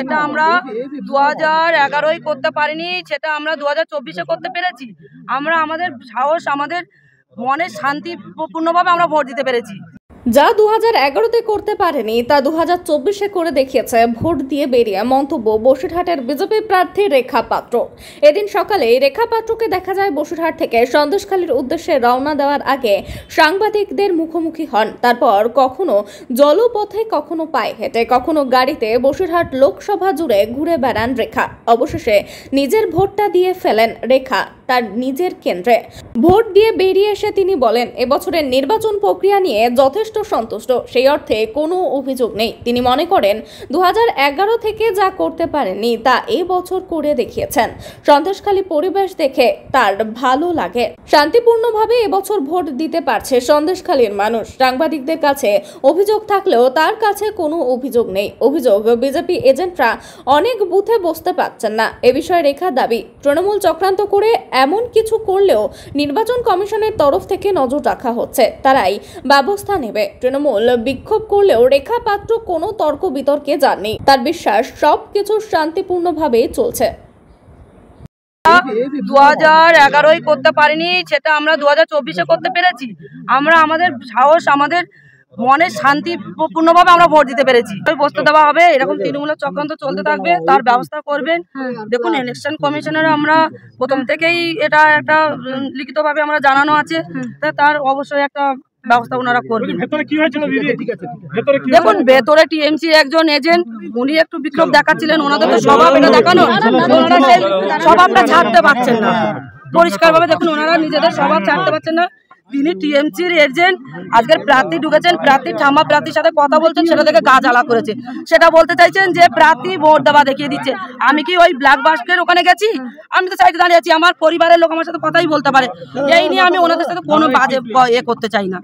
সেটা আমরা 2011-ই করতে পারিনি, সেটা আমরা 2024-এ করতে পেরেছি। আমরা আমাদের সাহস, আমাদের মনের শান্তিপূর্ণভাবে আমরা ভোট দিতে পেরেছি। যা 2011-তে করতে পারেনি তা 2024-এ করে দেখিয়েছে ভোট দিয়ে বেরিয়ে মন্তব্য বসিরহাটের বিজেপি প্রার্থী রেখা পাত্র। এদিন সকালে রেখা পাত্রকে দেখা যায় বসিরহাট থেকে সন্দেশখালীর উদ্দেশ্যে রওনা দেওয়ার আগে সাংবাদিকদের মুখোমুখি হন। তারপর কখনো জলপথে, কখনো পায়ে হেঁটে, কখনো গাড়িতে বসিরহাট লোকসভা জুড়ে ঘুরে বেড়ান রেখা। অবশেষে নিজের ভোটটা দিয়ে ফেলেন রেখা তার নিজের কেন্দ্রে। ভোট দিয়ে বেরিয়ে এসে তিনি বলেন, এবছরের নির্বাচন প্রক্রিয়া নিয়ে যথেষ্ট সন্তুষ্ট, সেই অর্থে কোনো অভিযোগ নেই। তিনি মনে করেন 2011 থেকে যা করতে পারেননি তা এই বছর করে দেখিয়েছেন। সন্দেশখালী পরিবেশ দেখে তার ভালো লাগে। শান্তিপূর্ণভাবে এবছর ভোট দিতে পারছে সন্দেশখালীর মানুষ। সাংবাদিকদের কাছে অভিযোগ থাকলেও তার কাছে কোনো অভিযোগ নেই। অভিযোগ, বিজেপি এজেন্টরা অনেক বুথে বসতে পারছেন না। এ বিষয়ে রেখার দাবি, তৃণমূল চক্রান্ত করে এমন কিছু করলেও নির্বাচন কমিশনের তরফ থেকে নজর রাখা হচ্ছে, তারাই ব্যবস্থা নেবে। তৃণমূল বিক্ষোভ করলেও রেখা পাত্র কোনো তর্ক বিতর্কে যাননি। তার বিশ্বাস সবকিছু শান্তিপূর্ণভাবে চলছে। 2011-ই করতে পারিনি, সেটা আমরা 2024-এ করতে পেরেছি। আমরা আমাদের সাহস, আমাদের মনের শান্তিপূর্ণভাবে আমরা ভোট দিতে পেরেছি। বসতে দেওয়া হবে, এরকম তৃণমূলের চক্রান্ত চলতে থাকবে, তার ব্যবস্থা করবেন। দেখুন, ইলেকশন কমিশনের আমরা প্রথম থেকেই এটা একটা লিখিতভাবে আমরা জানানো আছে, তার অবশ্যই একটা ব্যবস্থা ওনারা করবেন। দেখুন, ভেতরে টিএমসি একজন এজেন্ট, উনি একটু বিক্ষোভ দেখাচ্ছিলেন। ওনাদের তো স্বভাব এটা দেখানো, ওনারা সেই স্বভাবটা ছাড়তে পারছেন না। পরিষ্কারভাবে দেখুন, ওনারা নিজেদের স্বভাব ছাড়তে পারছেন না। তিনি টিএমসির এজেন্ট, আজকের প্রার্থী ঢুকেছেন, প্রার্থী ঠাম্মা প্রার্থীর সাথে কথা বলছেন, সেটা থেকে গা জ্বালা করেছে। সেটা বলতে চাইছেন যে প্রার্থী ভোট দেওয়া দেখিয়ে দিচ্ছে। আমি কি ওই ব্ল্যাক বাস্কের ওখানে গেছি? আমি তো সাইডে দাঁড়িয়ে আছি, আমার পরিবারের লোক আমার সাথে কথাই বলতে পারে। এই নিয়ে আমি ওনাদের সাথে কোনো বাজে করতে চাই না।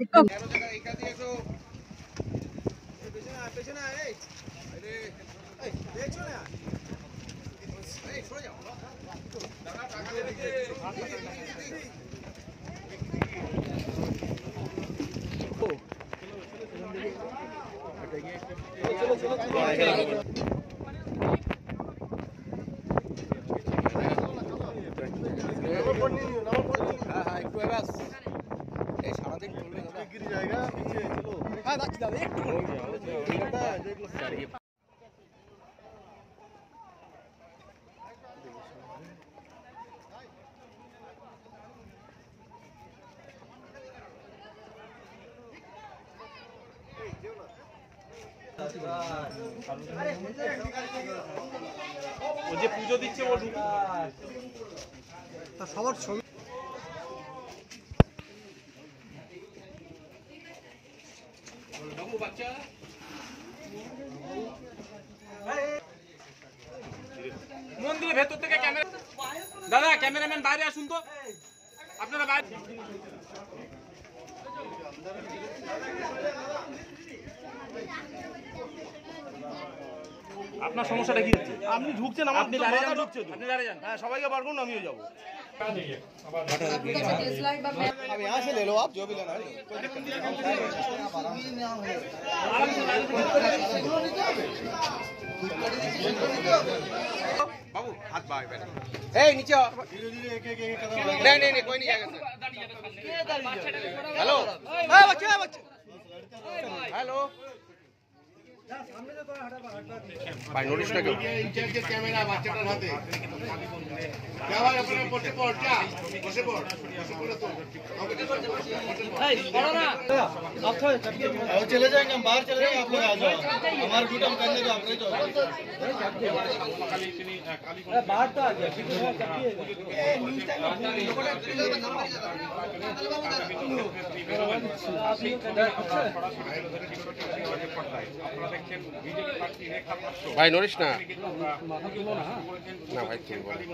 ও যে পুজো দিচ্ছে ও সবার ছবি মন্দিরের ভেতর থেকে ক্যামেরা, দাদা ক্যামেরাম্যান বাইরে আসুন তো, আপনারা বাইরে। আপনার সমস্যাটা কি হচ্ছে? আপনি ঢুকছেন, আপনি দাঁড়িয়ে যান, আপনি দাঁড়িয়ে যান। হ্যাঁ, সবাইকে বার করুন, আমিও যাবো। अब यहाँ से ले लो, आप जो भी लेना है। बाबू हाथ बाहर बैठो। ए नीचे आओ। नहीं नहीं नहीं, कोई नहीं जाएगा। हेलो, बच्चे बच्चे, हेलो भाई, নোটিশ না কেউ ইনচার্জ ক্যামেরা বাচ্চাটার হাতে क्या भाई, अपने बसे पड़, क्या बसे पड़ तो भाई पढ़ो ना। आप चले जाएंगे, हम बाहर चले जाएंगे, आप लोग आ जाओ, हमारा ड्यूटी हम करने दो, आप नहीं जाओ। बाहर तो आ गया, भाई নোটিশ না, না ভাই তুলবো না।